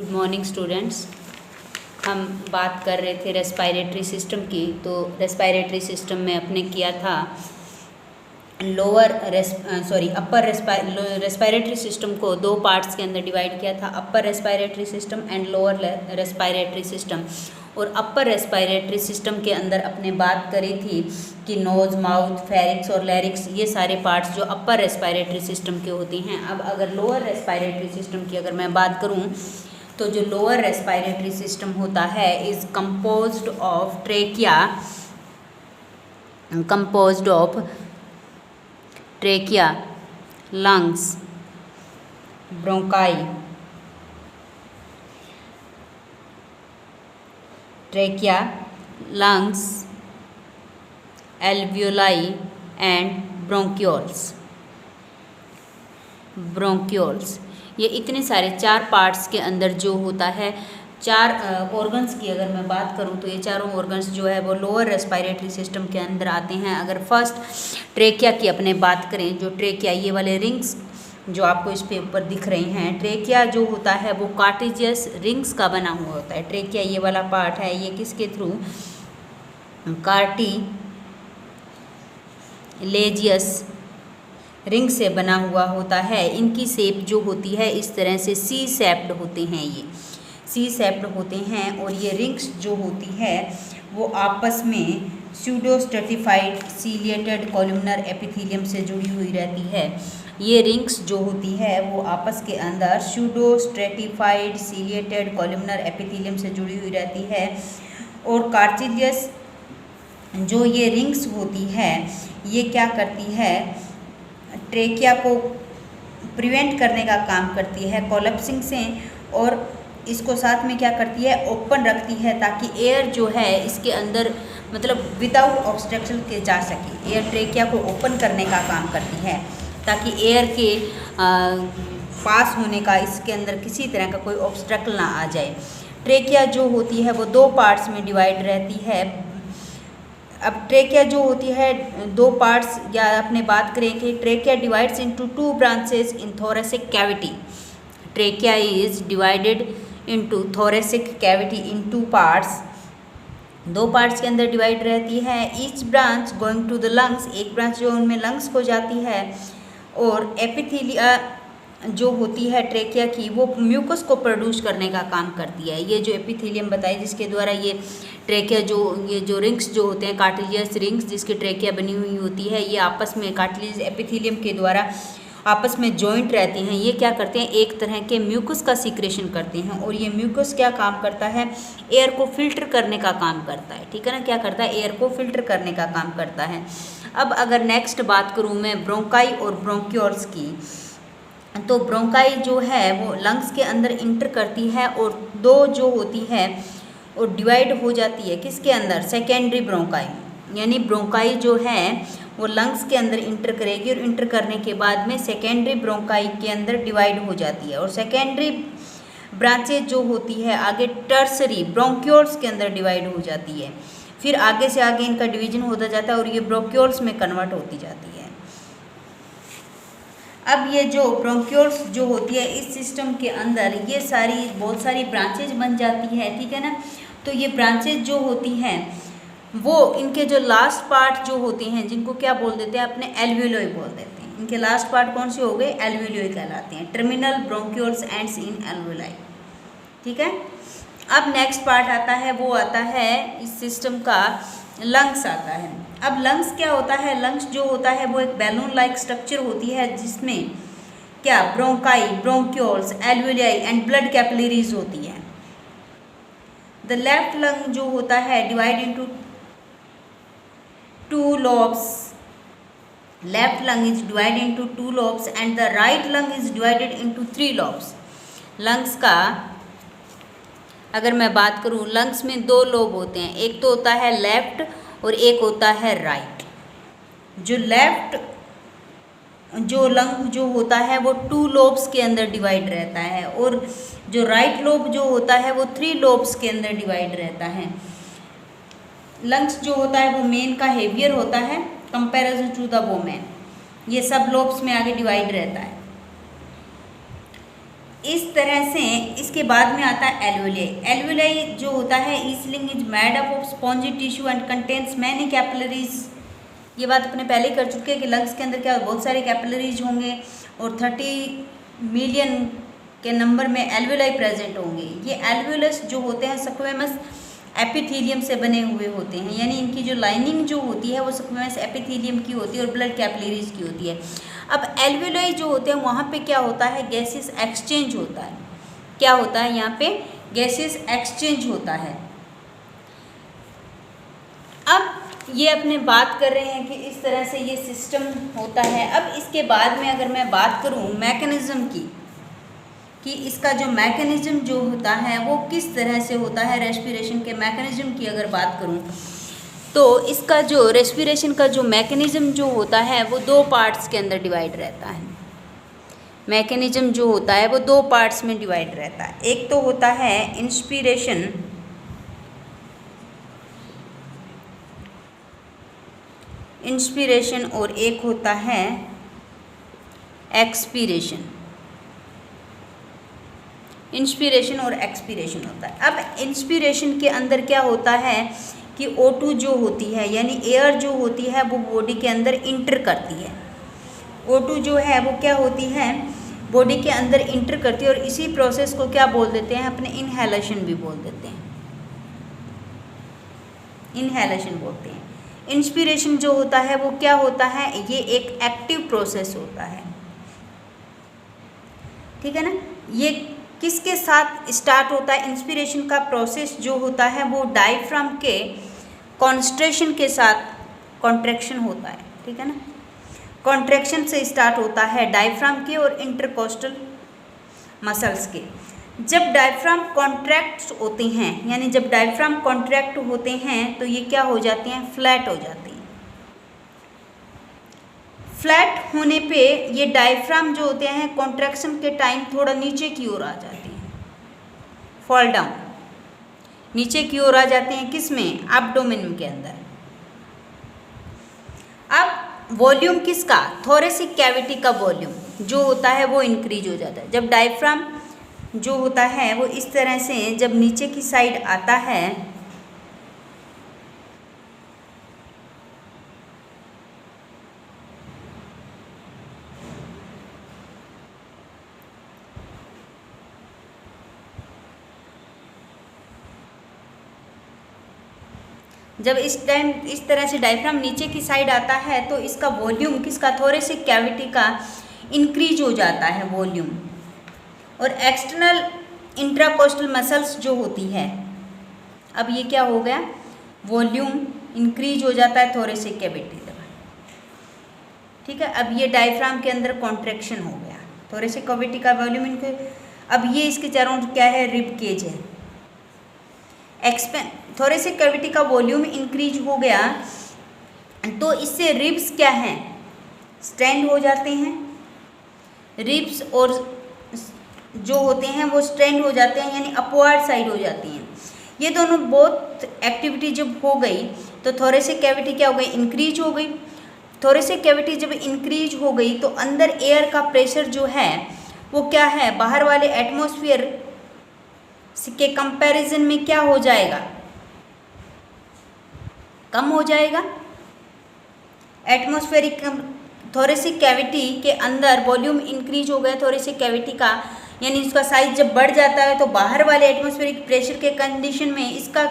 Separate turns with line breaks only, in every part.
Good morning students. हम बात कर रहे थे रेस्पायरेटरी सिस्टम की। तो रेस्पायरेटरी सिस्टम में अपने किया था अपर रेस्पायरेटरी सिस्टम को दो पार्ट्स के अंदर डिवाइड किया था, upper respiratory system and lower respiratory system. और अपर रेस्पायरेटरी सिस्टम के अंदर अपने बात करी थी कि नोज़, माउथ, फेरिक्स और लैरिक्स, ये सारे पार्ट्स जो अपर रेस्पायरेटरी सिस्टम के होते हैं। अब अगर लोअर रेस्पायरेटरी सिस्टम की अगर मैं बात करूं तो जो लोअर रेस्पायरेटरी सिस्टम होता है is composed of trachea, lungs, bronchi, alveoli and bronchioles. ये इतने सारे चार पार्ट्स के अंदर जो होता है, चार ऑर्गन्स की अगर मैं बात करूं तो ये चारों ऑर्गन्स जो है वो लोअर रेस्पायरेटरी सिस्टम के अंदर आते हैं। अगर फर्स्ट ट्रेकिया की अपने बात करें, जो ट्रेकिया, ये वाले रिंग्स जो आपको इस पे ऊपर दिख रही हैं, ट्रेकिया जो होता है वो कार्टिजियस रिंग्स का बना हुआ होता है। ट्रेकिया ये वाला पार्ट है, ये किसके थ्रू, कार्टिलेजियस रिंग से बना हुआ होता है। इनकी शेप जो होती है इस तरह से सी शेप्ड होते हैं, ये सी शेप्ड होते हैं। और ये रिंग्स जो होती है वो आपस में pseudo stratified ciliated columnar epithelium से जुड़ी हुई रहती है। ये रिंग्स जो होती है वो आपस के अंदर pseudo stratified ciliated columnar epithelium से जुड़ी हुई रहती है। और कार्टिलियस जो ये रिंग्स होती है ये क्या करती है, ट्रेकिया को प्रिवेंट करने का काम करती है कोलैप्सिंग से, और इसको साथ में क्या करती है, ओपन रखती है ताकि एयर जो है इसके अंदर मतलब विदाउट ऑब्स्ट्रक्शन के जा सके। एयर ट्रेकिया को ओपन करने का काम करती है ताकि एयर के पास होने का इसके अंदर किसी तरह का कोई ऑब्स्ट्रक्ल ना आ जाए। ट्रेकिया जो होती है वो दो पार्ट्स में डिवाइड रहती है। अब ट्रेकिया जो होती है दो पार्ट्स, या अपने बात करें कि trachea divides into two branches in thoracic cavity. Trachea is divided into thoracic cavity in two parts, दो पार्ट्स के अंदर डिवाइड रहती है। Each branch going to the lungs, एक ब्रांच जो उनमें लंग्स को जाती है। और एपिथेलिया जो होती है ट्रेकिया की वो म्यूकस को प्रोड्यूस करने का काम करती है। ये जो एपिथेलियम बताए जिसके द्वारा ये ट्रेकिया ये जो रिंग्स जो होते हैं, कार्टिलियस रिंग्स जिसकी ट्रेकिया बनी हुई होती है, ये आपस में कार्टिलियस एपिथेलियम के द्वारा आपस में जॉइंट रहते हैं। ये क्या करते हैं, एक तरह के म्यूकस का सीक्रेशन करते हैं। और ये म्यूकस क्या काम करता है, एयर को फिल्टर करने का काम करता है। ठीक है ना, क्या करता है, एयर को फिल्टर करने का काम करता है। अब अगर नेक्स्ट बात करूँ मैं ब्रोंकाई और ब्रोंक्यूल्स की, तो ब्रोंकाई जो है वो लंग्स के अंदर इंटर करती है और दो जो होती है वो डिवाइड हो जाती है किसके अंदर, सेकेंडरी ब्रोंकाई। यानी ब्रोंकाई जो है वो लंग्स के अंदर इंटर करेगी और इंटर करने के बाद में सेकेंडरी ब्रोंकाई के अंदर डिवाइड हो जाती है। और सेकेंडरी ब्रांचेज जो होती है आगे टर्सरी ब्रोंक्यूल्स के अंदर डिवाइड हो जाती है। फिर आगे से आगे इनका डिवीजन होता जाता है और ये ब्रोंक्यूल्स में कन्वर्ट होती जाती है। अब ये जो ब्रोंक्यूल्स जो होती है इस सिस्टम के अंदर ये बहुत सारी ब्रांचेज बन जाती है। ठीक है ना, तो ये ब्रांचेज जो होती हैं वो इनके जो लास्ट पार्ट जो होते हैं जिनको क्या बोल देते हैं, अपने एल्वियोलाई बोल देते हैं। इनके लास्ट पार्ट कौन से हो गए, एल्वियोलाई कहलाते हैं। Terminal bronchioles ends in alveoli. ठीक है, अब नेक्स्ट पार्ट आता है, वो आता है इस सिस्टम का लंग्स आता है। अब लंग्स क्या होता है, लंग्स जो होता है वो एक बैलून लाइक स्ट्रक्चर होती है जिसमें क्या, bronchi, bronchioles, alveoli and blood capillaries होती है। द लेफ्ट लंग जो होता है divide into two lobes, left lung is divided into two lobes and the right lung is divided into three lobes. Lungs का अगर मैं बात करूं, लंग्स में दो लोब होते हैं, एक तो होता है लेफ्ट और एक होता है राइट। जो लेफ्ट जो लंग जो होता है वो टू लोब्स के अंदर डिवाइड रहता है और जो राइट लोब जो होता है वो थ्री लोब्स के अंदर डिवाइड रहता है। लंग्स जो होता है वो मेन का हेवियर होता है कंपैरिजन टू द वोमेन, ये सब लोब्स में आगे डिवाइड रहता है। इस तरह से इसके बाद में आता है एल्वेलाई। एल्वेलाई जो होता है इस लिंग is made up of spongy tissue and contains many capillaries. ये बात अपने पहले ही कर चुके हैं कि लंग्स के अंदर क्या बहुत सारे कैपिलरीज होंगे और 30 मिलियन के नंबर में एल्वेलाई प्रेजेंट होंगे। ये एल्वेलस जो होते हैं स्क्वेमस एपिथेलियम से बने हुए होते हैं, यानी इनकी जो लाइनिंग जो होती है वो स्क्वेमस एपिथेलियम की होती है और ब्लड कैपिलरीज की होती है। अब एल्वेलाई जो होते हैं वहाँ पे क्या होता है, गैसेस एक्सचेंज होता है। क्या होता है यहाँ पे, गैसेस एक्सचेंज होता है। अब ये अपने बात कर रहे हैं कि इस तरह से ये सिस्टम होता है। अब इसके बाद में अगर मैं बात करूँ मैकेनिज्म की, कि इसका जो मैकेनिज्म जो होता है वो किस तरह से होता है, रेस्पिरेशन के मैकेनिज्म की अगर बात करूं तो इसका जो रेस्पिरेशन का जो मैकेनिज्म जो होता है वो 2 पार्ट्स के अंदर डिवाइड रहता है। मैकेनिज्म जो होता है वो 2 पार्ट्स में डिवाइड रहता है। एक तो होता है इंस्पिरेशन, और एक होता है एक्सपीरेशन। इंस्पिरेशन और एक्सपीरेशन होता है। अब इंस्पिरेशन के अंदर क्या होता है कि O2 जो होती है यानी एयर जो होती है वो बॉडी के अंदर इंटर करती है। O2 जो है वो क्या होती है, बॉडी के अंदर इंटर करती है और इसी प्रोसेस को क्या बोल देते हैं, अपने इनहेलेशन भी बोल देते हैं, इनहेलेशन बोलते हैं। इंस्पिरेशन जो होता है वो क्या होता है, ये एक एक्टिव प्रोसेस होता है, ठीक है ना। ये किसके साथ स्टार्ट होता है, इंस्पिरेशन का प्रोसेस जो होता है वो डायफ्राम के कॉन्स्ट्रेशन के साथ कॉन्ट्रैक्शन होता है, ठीक है ना। कॉन्ट्रैक्शन से स्टार्ट होता है डायफ्राम के और इंटरकोस्टल मसल्स के। जब डायफ्राम कॉन्ट्रैक्ट होते हैं, यानी जब डायफ्राम कॉन्ट्रैक्ट होते हैं तो ये क्या हो जाते हैं, फ्लैट हो जाते हैं। फ्लैट होने पे ये डायफ्राम जो होते हैं कॉन्ट्रैक्शन के टाइम थोड़ा नीचे की ओर आ जाते हैं, फॉल डाउन, नीचे की ओर आ जाते हैं। किस में, एब्डोमेन के अंदर। अब वॉल्यूम किसका, थोरेसिक कैविटी का वॉल्यूम जो होता है वो इंक्रीज हो जाता है। जब डायफ्राम जो होता है वो इस तरह से जब नीचे की साइड आता है जब इस टाइम इस तरह से डायफ्राम नीचे की साइड आता है तो इसका वॉल्यूम किसका, थोरेसिक कैविटी का इंक्रीज हो जाता है वॉल्यूम। और एक्सटर्नल इंट्राकोस्टल मसल्स जो होती है, अब ये क्या हो गया, वॉल्यूम इंक्रीज हो जाता है थोरेसिक कैविटी का, ठीक है। अब ये डायफ्राम के अंदर कॉन्ट्रैक्शन हो गया, थोरेसिक कैविटी का वॉल्यूम इनके। अब ये इसके चारों क्या है, रिब केज है। थोरेसिक कैविटी का वॉल्यूम इंक्रीज हो गया तो इससे रिब्स क्या हैं, स्ट्रेंड हो जाते हैं। रिब्स और जो होते हैं वो स्ट्रेंड हो जाते हैं, यानी अपवर्ड साइड हो जाती हैं। ये दोनों बहुत एक्टिविटी जब हो गई तो थोरेसिक कैविटी क्या हो गई, इंक्रीज हो गई। थोरेसिक कैविटी जब इंक्रीज हो गई तो अंदर एयर का प्रेशर जो है वो क्या है, बाहर वाले एटमॉस्फेयर के कंपैरिजन में क्या हो जाएगा, कम हो जाएगा। एटमॉस्फेरिक थोरेसिक कैविटी के अंदर वॉल्यूम इंक्रीज हो गया थोरेसिक कैविटी का, यानी इसका साइज जब बढ़ जाता है तो बाहर वाले एटमॉस्फेरिक प्रेशर के कंडीशन में इसका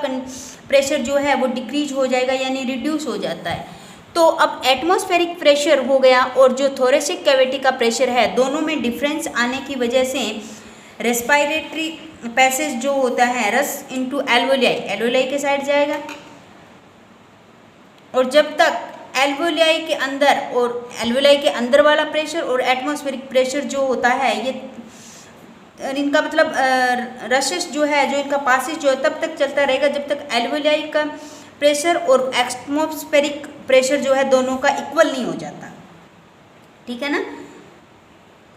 प्रेशर जो है वो डिक्रीज हो जाएगा, यानी रिड्यूस हो जाता है। तो अब एटमॉस्फेरिक प्रेशर हो गया और जो थोरेसिक कैविटी का प्रेशर है, दोनों में डिफरेंस आने की वजह से रेस्पिरेटरी पैसेज जो होता है रस इनटू एल्वोलाई, एल्वोलाई के साइड जाएगा। और जब तक एल्वोलाई के अंदर और एल्वोलाई के अंदर वाला प्रेशर और एटमॉस्फेरिक प्रेशर जो होता है, ये इनका मतलब रशेस जो है, जो इनका पासेज जो है तब तक चलता रहेगा जब तक एल्वोलाई का प्रेशर और एटमॉस्फेरिक प्रेशर जो है दोनों का इक्वल नहीं हो जाता, ठीक है ना,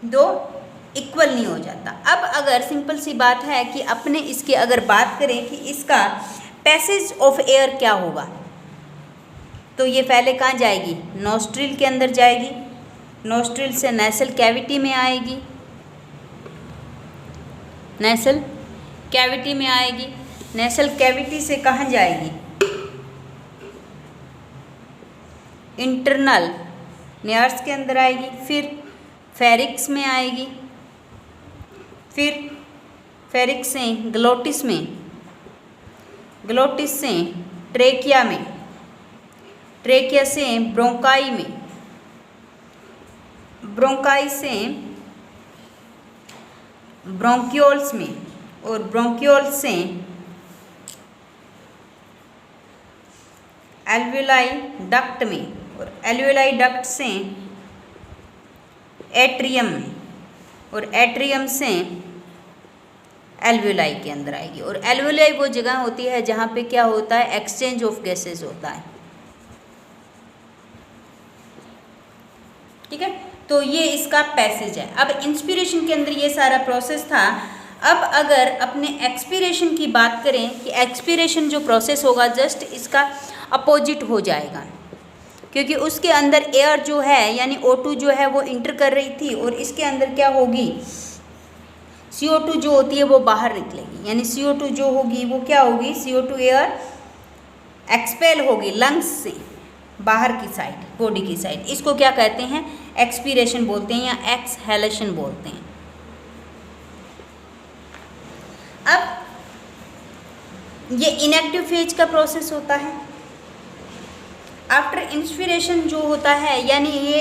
दो इक्वल नहीं हो जाता। अब अगर सिंपल सी बात है कि अपने इसकी अगर बात करें कि इसका पैसेज ऑफ एयर क्या होगा, तो ये पहले कहाँ जाएगी, नोस्ट्रिल के अंदर जाएगी, नोस्ट्रिल से नेसल कैविटी में आएगी, नेसल कैविटी में आएगी। नेसल कैविटी से कहाँ जाएगी? इंटरनल नेयर्स के अंदर आएगी, फिर फेरिक्स में आएगी, फिर फेरिक्स से ग्लोटिस में, ग्लोटिस से ट्रेकिया में, ट्रेकिया से ब्रोंकाई में, ब्रोंकाई से ब्रोंक्यूल्स में, और ब्रोंक्यूल्स से एल्वियोलाई डक्ट में, और एल्वियोलाई डक्ट से एट्रियम में, और एट्रियम से एल्वियोलाई के अंदर आएगी। और एल्वियोलाई वो जगह होती है जहाँ पे क्या होता है? एक्सचेंज ऑफ गैसेस होता है। ठीक है, तो ये इसका पैसेज है। अब इंस्पिरेशन के अंदर ये सारा प्रोसेस था। अब अगर अपने एक्सपीरेशन की बात करें कि एक्सपीरेशन जो प्रोसेस होगा जस्ट इसका अपोजिट हो जाएगा, क्योंकि उसके अंदर एयर जो है यानी O2 जो है वो इंटर कर रही थी, और इसके अंदर क्या होगी? CO2 जो होती है वो बाहर निकलेगी, यानी CO2 जो होगी वो क्या होगी? CO2 एयर एक्सपेल होगी लंग्स से बाहर की साइड, बॉडी की साइड। इसको क्या कहते हैं? एक्सपीरेशन बोलते हैं या एक्सहेलेशन बोलते हैं। अब ये इनएक्टिव फेज का प्रोसेस होता है। आफ्टर इंस्पिरेशन जो होता है, यानी ये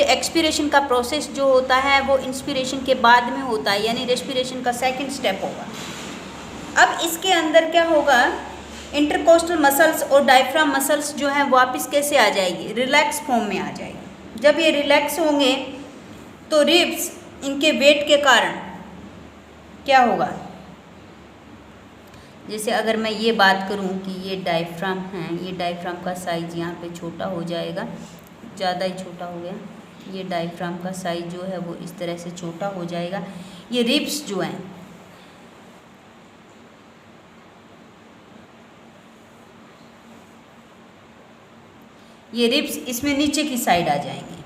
एक्सपीरेशन का प्रोसेस जो होता है वो इंस्पिरेशन के बाद में होता है, यानी रेस्पिरेशन का सेकंड स्टेप होगा। अब इसके अंदर क्या होगा? इंटरकोस्टल मसल्स और डायफ्राम मसल्स जो हैं वापस कैसे आ जाएगी? रिलैक्स फॉर्म में आ जाएगी। जब ये रिलैक्स होंगे तो रिब्स इनके वेट के कारण क्या होगा? जैसे अगर मैं ये बात करूं कि ये डायफ्राम है, ये डायफ्राम का साइज यहाँ पे छोटा हो जाएगा, ज़्यादा ही छोटा हो गया। ये डायफ्राम का साइज जो है वो इस तरह से छोटा हो जाएगा। ये रिब्स जो हैं ये रिब्स इसमें नीचे की साइड आ जाएंगे।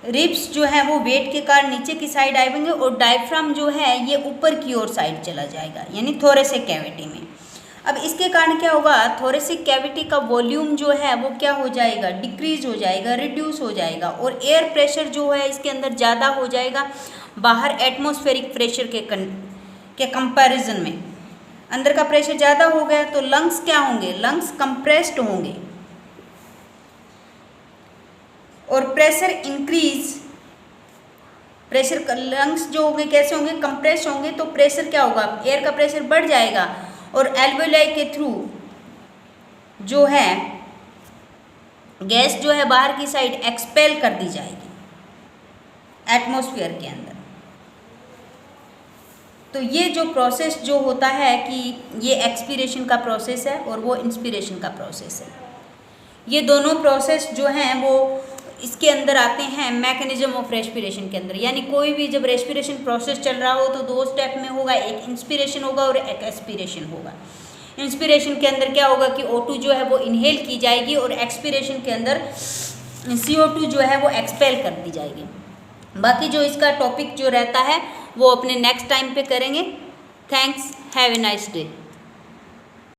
रिब्स जो है वो वेट के कारण नीचे की साइड आएंगे, और डायफ्राम जो है ये ऊपर की ओर साइड चला जाएगा, यानी थोरेसिक कैविटी में। अब इसके कारण क्या होगा? थोरेसिक कैविटी का वॉल्यूम जो है वो क्या हो जाएगा? डिक्रीज हो जाएगा, रिड्यूस हो जाएगा, और एयर प्रेशर जो है इसके अंदर ज़्यादा हो जाएगा बाहर एटमॉस्फेरिक प्रेशर के कंपैरिजन में। अंदर का प्रेशर ज़्यादा हो गया तो लंग्स क्या होंगे? लंग्स कंप्रेस्ड होंगे, और प्रेशर इंक्रीज, प्रेशर लंग्स जो होंगे कैसे होंगे? कंप्रेस होंगे, तो प्रेशर क्या होगा? एयर का प्रेशर बढ़ जाएगा, और एल्वियोलाई के थ्रू जो है गैस जो है बाहर की साइड एक्सपेल कर दी जाएगी एटमॉस्फेयर के अंदर। तो ये जो प्रोसेस जो होता है कि ये एक्सपीरेशन का प्रोसेस है और वो इंस्पिरेशन का प्रोसेस है। ये दोनों प्रोसेस जो हैं वो इसके अंदर आते हैं मैकेनिज्म ऑफ रेस्पिरेशन के अंदर। यानी कोई भी जब रेस्पिरेशन प्रोसेस चल रहा हो तो दो स्टेप में होगा, एक इंस्पिरेशन होगा और एक एक्सपीरेशन होगा। इंस्पिरेशन के अंदर क्या होगा कि O2 जो है वो इनहेल की जाएगी, और एक्सपीरेशन के अंदर CO2 जो है वो एक्सपेल कर दी जाएगी। बाकी जो इसका टॉपिक जो रहता है वो अपने नेक्स्ट टाइम पे करेंगे। Thanks, have a nice day.